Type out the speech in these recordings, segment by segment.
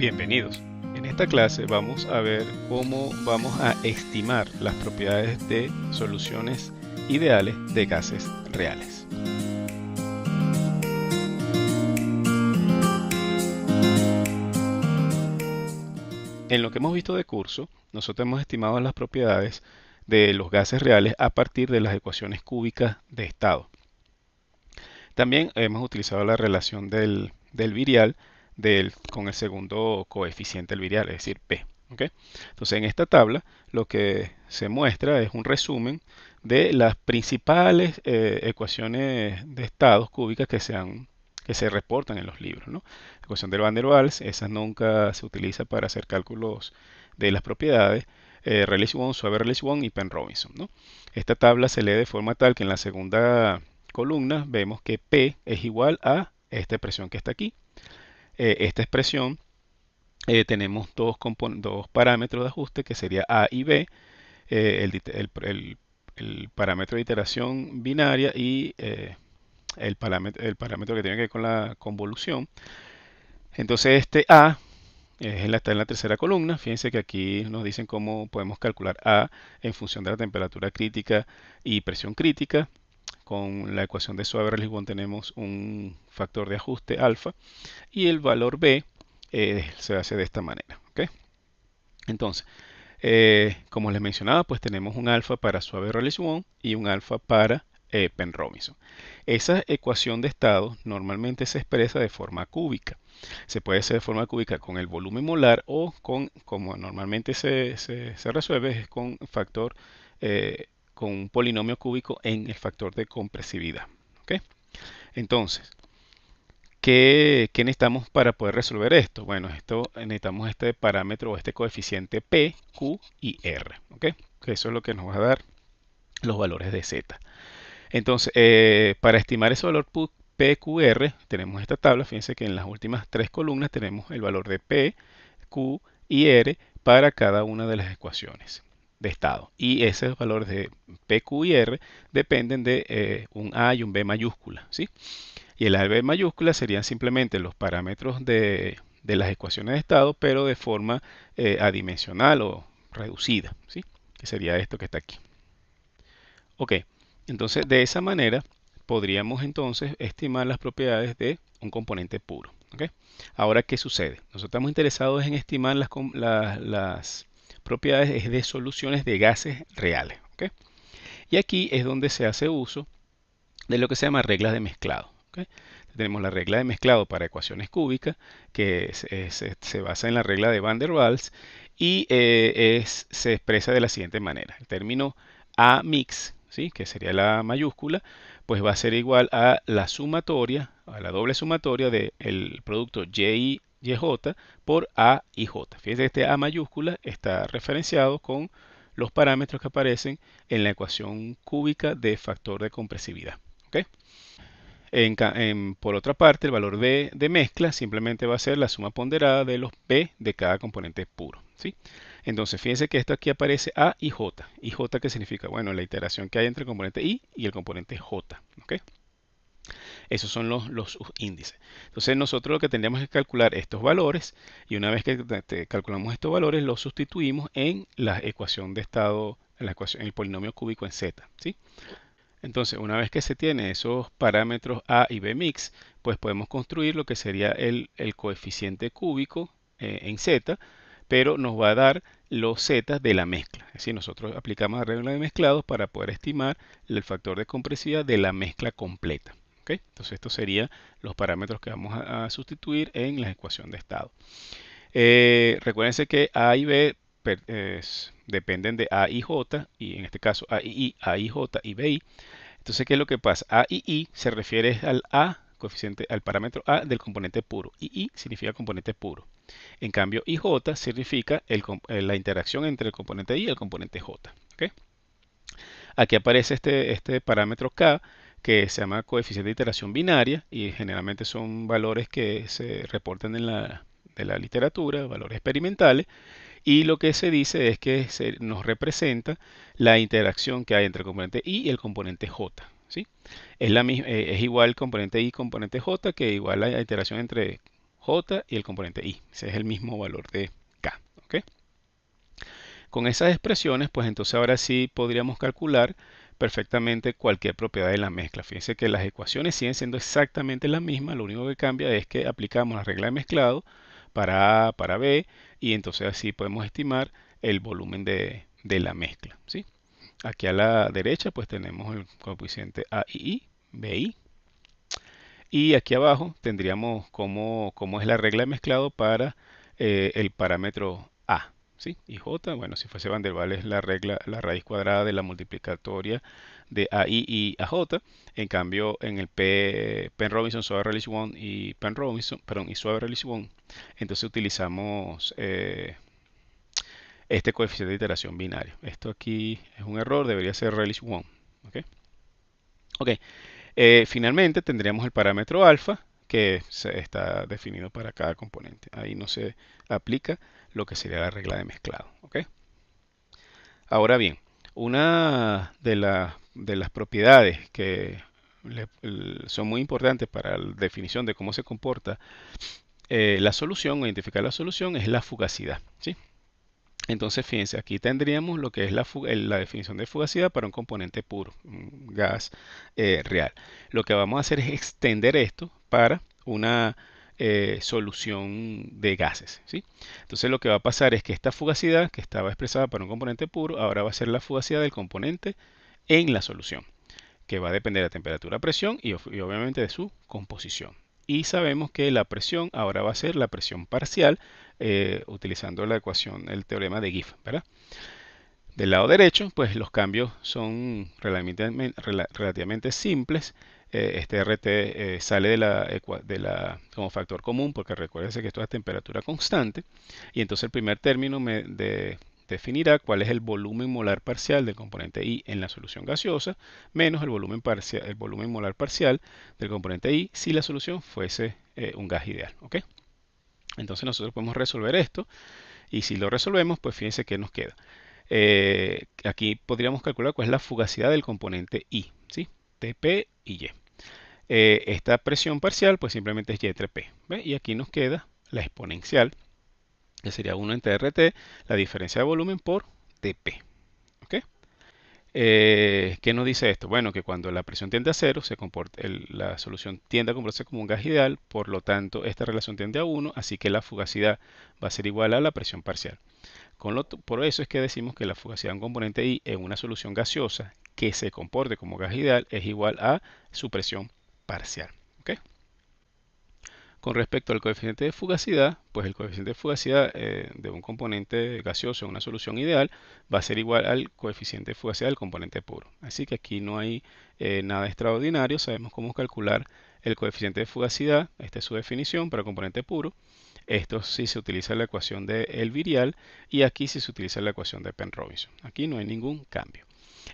Bienvenidos. En esta clase vamos a ver cómo vamos a estimar las propiedades de soluciones ideales de gases reales. En lo que hemos visto de curso, nosotros hemos estimado las propiedades de los gases reales a partir de las ecuaciones cúbicas de estado. También hemos utilizado la relación del virial con el segundo coeficiente del virial, es decir, P. ¿Okay? Entonces, en esta tabla lo que se muestra es un resumen de las principales ecuaciones de estados cúbicas que se reportan en los libros, ¿no? La ecuación de Van der Waals, esa nunca se utiliza para hacer cálculos de las propiedades. Rayleigh-Wong, Schwabe-Rayleigh-Wong y Penn-Robinson, ¿no? Esta tabla se lee de forma tal que en la segunda columna vemos que P es igual a esta expresión que está aquí. Esta expresión tenemos dos parámetros de ajuste que sería A y B, el parámetro de iteración binaria y el parámetro que tiene que ver con la convolución. Entonces este A está en la tercera columna. Fíjense que aquí nos dicen cómo podemos calcular A en función de la temperatura crítica y presión crítica. Con la ecuación de Schwabe-Rayleigh-Wong tenemos un factor de ajuste alfa y el valor B se hace de esta manera. ¿Okay? Entonces, como les mencionaba, pues tenemos un alfa para Schwabe-Rayleigh-Wong y un alfa para Penn-Robinson. Esa ecuación de estado normalmente se expresa de forma cúbica. Se puede hacer de forma cúbica con el volumen molar o como normalmente se resuelve, es con factor, con un polinomio cúbico en el factor de compresividad. ¿Okay? Entonces, ¿qué necesitamos para poder resolver esto? Bueno, necesitamos este parámetro o este coeficiente P, Q y R. ¿Okay? Que eso es lo que nos va a dar los valores de Z. Entonces, para estimar ese valor PQR, tenemos esta tabla. Fíjense que en las últimas tres columnas tenemos el valor de P, Q y R para cada una de las ecuaciones de estado. Y esos valores de P, Q y R dependen de un A y un B mayúscula, ¿sí? Y el A y B mayúscula serían simplemente los parámetros de las ecuaciones de estado, pero de forma adimensional o reducida, ¿sí? Que sería esto que está aquí. Ok. Entonces, de esa manera, podríamos entonces estimar las propiedades de un componente puro. ¿Okay? Ahora, ¿qué sucede? Nosotros estamos interesados en estimar las propiedades de soluciones de gases reales. ¿Okay? Y aquí es donde se hace uso de lo que se llama reglas de mezclado. ¿Okay? Tenemos la regla de mezclado para ecuaciones cúbicas, que se basa en la regla de Van der Waals y se expresa de la siguiente manera. El término A mix, ¿sí? Que sería la mayúscula, pues va a ser igual a la sumatoria, a la doble sumatoria del producto Y y J por A y J. Fíjense que este A mayúscula está referenciado con los parámetros que aparecen en la ecuación cúbica de factor de compresividad. ¿Okay? Por otra parte, el valor de mezcla simplemente va a ser la suma ponderada de los P de cada componente puro. ¿Sí? Entonces, fíjense que esto aquí aparece A y J. ¿Y J qué significa? Bueno, la iteración que hay entre el componente I y el componente J. ¿Okay? Esos son los índices. Entonces, nosotros lo que tendríamos que calcular estos valores y una vez que calculamos estos valores, los sustituimos en la ecuación de estado, en el polinomio cúbico en Z. ¿Sí? Entonces, una vez que se tiene esos parámetros A y B mix, pues podemos construir lo que sería el coeficiente cúbico en Z, pero nos va a dar los Z de la mezcla. Es decir, nosotros aplicamos la regla de mezclados para poder estimar el factor de compresividad de la mezcla completa. ¿Okay? Entonces, estos serían los parámetros que vamos a sustituir en la ecuación de estado. Recuérdense que A y B dependen de A y J, y en este caso A y I, A y J y BI. Entonces, ¿qué es lo que pasa? A y I se refiere al A, coeficiente, al parámetro A del componente puro. Y I significa componente puro. En cambio, IJ significa la interacción entre el componente I y el componente J. ¿Okay? Aquí aparece este parámetro K, que se llama coeficiente de iteración binaria, y generalmente son valores que se reportan de la literatura, valores experimentales. Y lo que se dice es que nos representa la interacción que hay entre el componente I y el componente J. ¿Sí? Es igual el componente I y componente J que igual la interacción entre J y el componente I. Ese es el mismo valor de K. ¿Ok? Con esas expresiones, pues entonces ahora sí podríamos calcular perfectamente cualquier propiedad de la mezcla. Fíjense que las ecuaciones siguen siendo exactamente las mismas, lo único que cambia es que aplicamos la regla de mezclado para A, para B, y entonces así podemos estimar el volumen de la mezcla, ¿sí? Aquí a la derecha pues tenemos el coeficiente A y I, BI, y aquí abajo tendríamos cómo es la regla de mezclado para el parámetro A, ¿sí? Y J, bueno, si fuese Van der Waals es la regla, la raíz cuadrada de la multiplicatoria de AI y AJ. En cambio, en el Penn-Robinson, Swabber-Rayleigh-Wong y Penn-Robinson, perdón, y Swabber-Rayleigh-Wong, entonces utilizamos este coeficiente de iteración binario. Esto aquí es un error, debería ser Rayleigh-Wong. ¿Ok? Ok, finalmente tendríamos el parámetro alfa que está definido para cada componente. Ahí no se aplica lo que sería la regla de mezclado. ¿Ok? Ahora bien, una de las propiedades que son muy importantes para la definición de cómo se comporta la solución o identificar la solución es la fugacidad. ¿Sí? Entonces, fíjense, aquí tendríamos lo que es la definición de fugacidad para un componente puro, un gas real. Lo que vamos a hacer es extender esto para una solución de gases, ¿sí? Entonces, lo que va a pasar es que esta fugacidad, que estaba expresada para un componente puro, ahora va a ser la fugacidad del componente en la solución, que va a depender de la temperatura, presión y obviamente de su composición. Y sabemos que la presión ahora va a ser la presión parcial utilizando la ecuación, el teorema de Gibbs, ¿verdad? Del lado derecho, pues los cambios son relativamente simples. Este RT sale como factor común porque recuérdense que esto es temperatura constante. Y entonces el primer término definirá cuál es el volumen molar parcial del componente I en la solución gaseosa menos el volumen molar parcial del componente I si la solución fuese un gas ideal. ¿Ok? Entonces nosotros podemos resolver esto y si lo resolvemos, pues fíjense que nos queda. Aquí podríamos calcular cuál es la fugacidad del componente I, ¿sí? Tp y Y. Esta presión parcial pues simplemente es Y entre P. ¿Ve? Y aquí nos queda la exponencial, que sería 1 entre RT, la diferencia de volumen por Tp. ¿Ok? ¿Qué nos dice esto? Bueno, que cuando la presión tiende a cero, la solución tiende a comportarse como un gas ideal, por lo tanto esta relación tiende a 1, así que la fugacidad va a ser igual a la presión parcial. Por eso es que decimos que la fugacidad de un componente I en una solución gaseosa que se comporte como gas ideal es igual a su presión parcial. ¿Ok? Con respecto al coeficiente de fugacidad, pues el coeficiente de fugacidad de un componente gaseoso en una solución ideal va a ser igual al coeficiente de fugacidad del componente puro. Así que aquí no hay nada extraordinario, sabemos cómo calcular el coeficiente de fugacidad, esta es su definición para componente puro. Esto sí se utiliza la ecuación de El Virial y aquí sí se utiliza la ecuación de Penn-Robinson. Aquí no hay ningún cambio.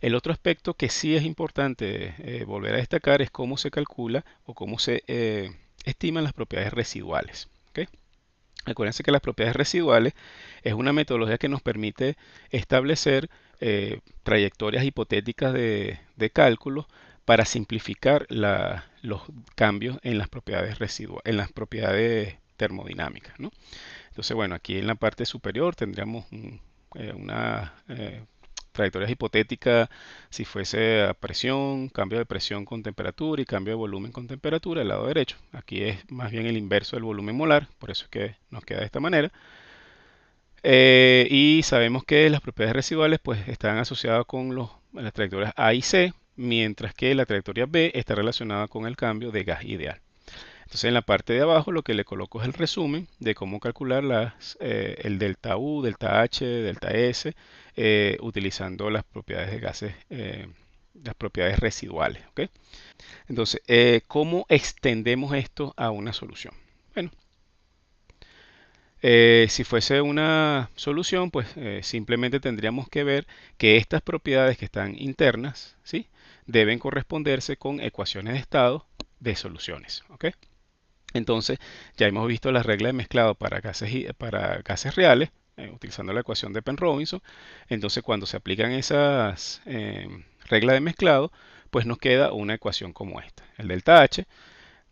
El otro aspecto que sí es importante volver a destacar es cómo se calcula o cómo se estiman las propiedades residuales. ¿Ok? Acuérdense que las propiedades residuales es una metodología que nos permite establecer trayectorias hipotéticas de cálculo para simplificar los cambios en las propiedades residuales, en las propiedades termodinámicas, ¿no? Entonces, bueno, aquí en la parte superior tendríamos una trayectorias hipotéticas si fuese a presión, cambio de presión con temperatura y cambio de volumen con temperatura, el lado derecho. Aquí es más bien el inverso del volumen molar, por eso es que nos queda de esta manera. Y sabemos que las propiedades residuales pues están asociadas con las trayectorias A y C, mientras que la trayectoria B está relacionada con el cambio de gas ideal. Entonces en la parte de abajo lo que le coloco es el resumen de cómo calcular el delta U, delta H, delta S, utilizando las propiedades de gases, las propiedades residuales. ¿Ok? Entonces, ¿cómo extendemos esto a una solución? Bueno, si fuese una solución, pues simplemente tendríamos que ver que estas propiedades que están internas, ¿sí? Deben corresponderse con ecuaciones de estado de soluciones. ¿Ok? Entonces, ya hemos visto la regla de mezclado para gases reales, utilizando la ecuación de Penn-Robinson. Entonces, cuando se aplican esas reglas de mezclado, pues nos queda una ecuación como esta. El delta H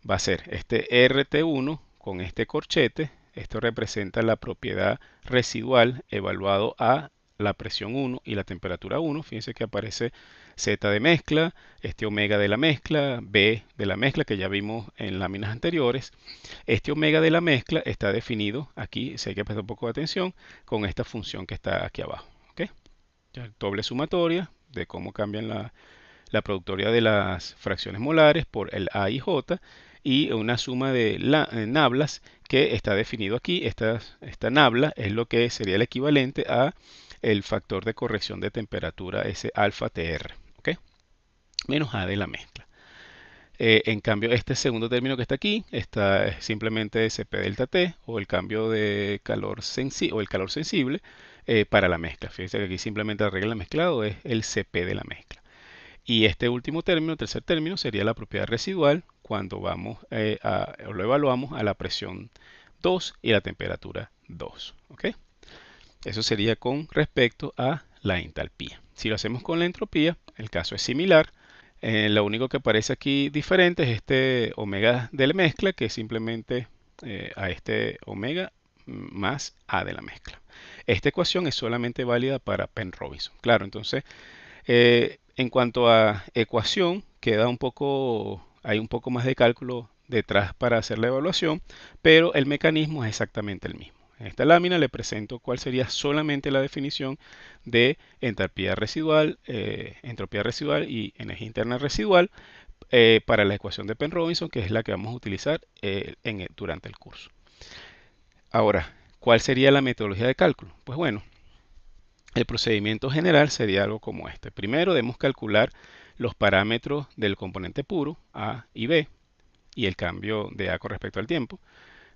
va a ser este RT1 con este corchete. Esto representa la propiedad residual evaluado a la presión 1 y la temperatura 1. Fíjense que aparece Z de mezcla, este omega de la mezcla, B de la mezcla que ya vimos en láminas anteriores. Este omega de la mezcla está definido aquí, si hay que prestar un poco de atención, con esta función que está aquí abajo. ¿Ok? Doble sumatoria de cómo cambian la productoria de las fracciones molares por el A y J y una suma de nablas que está definido aquí. Esta nabla es lo que sería el equivalente a el factor de corrección de temperatura, ese alfa TR, ¿ok? Menos A de la mezcla. En cambio, este segundo término que está aquí está simplemente Cp delta T o el cambio de calor o el calor sensible para la mezcla. Fíjense que aquí simplemente la regla de mezclado es el Cp de la mezcla. Y este último término, tercer término, sería la propiedad residual cuando vamos lo evaluamos a la presión 2 y la temperatura 2. ¿Ok? Eso sería con respecto a la entalpía. Si lo hacemos con la entropía, el caso es similar. Lo único que aparece aquí diferente es este omega de la mezcla, que es simplemente a este omega más A de la mezcla. Esta ecuación es solamente válida para Penrobinson. Claro, entonces, en cuanto a ecuación, hay un poco más de cálculo detrás para hacer la evaluación, pero el mecanismo es exactamente el mismo. En esta lámina le presento cuál sería solamente la definición de entropía residual y energía interna residual para la ecuación de Penrobinson, que es la que vamos a utilizar durante el curso. Ahora, ¿cuál sería la metodología de cálculo? Pues bueno, el procedimiento general sería algo como este. Primero debemos calcular los parámetros del componente puro, A y B, y el cambio de A con respecto al tiempo,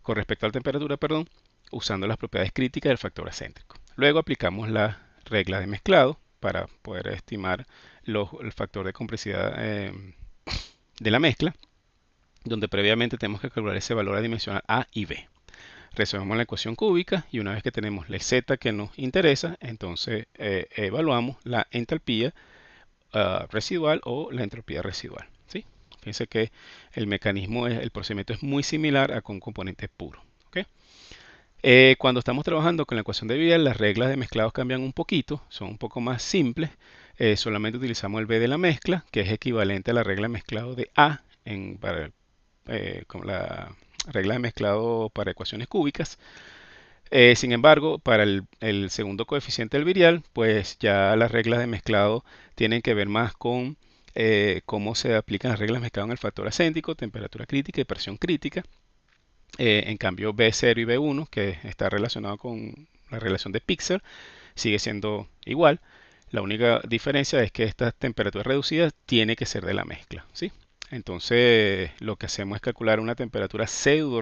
con respecto a la temperatura, perdón, usando las propiedades críticas del factor acéntrico. Luego aplicamos las reglas de mezclado para poder estimar el factor de compresividad de la mezcla, donde previamente tenemos que calcular ese valor adimensional A y B. Resolvemos la ecuación cúbica y una vez que tenemos el Z que nos interesa, entonces evaluamos la entalpía residual o la entropía residual. ¿Sí? Fíjense que el procedimiento es muy similar a con un componente puro. ¿Okay? Cuando estamos trabajando con la ecuación de Biel, las reglas de mezclados cambian un poquito, son un poco más simples. Solamente utilizamos el B de la mezcla, que es equivalente a la regla de mezclado de A con la regla de mezclado para ecuaciones cúbicas. Sin embargo, para el segundo coeficiente del virial, pues ya las reglas de mezclado tienen que ver más con cómo se aplican las reglas de mezclado en el factor acéntrico, temperatura crítica y presión crítica. En cambio, B0 y B1, que está relacionado con la relación de Pixar, sigue siendo igual. La única diferencia es que esta temperatura reducida tiene que ser de la mezcla, ¿sí? Entonces, lo que hacemos es calcular una temperatura pseudo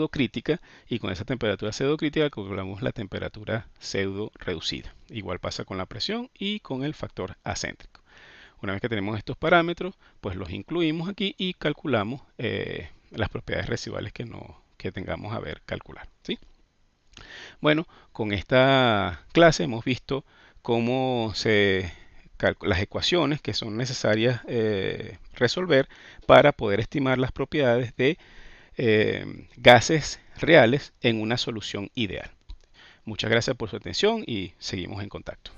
crítica, y con esa temperatura pseudo crítica calculamos la temperatura pseudo reducida. Igual pasa con la presión y con el factor acéntrico. Una vez que tenemos estos parámetros, pues los incluimos aquí y calculamos las propiedades residuales que tengamos a ver calcular, ¿sí? Bueno, con esta clase hemos visto cómo las ecuaciones que son necesarias resolver para poder estimar las propiedades de gases reales en una solución ideal. Muchas gracias por su atención y seguimos en contacto.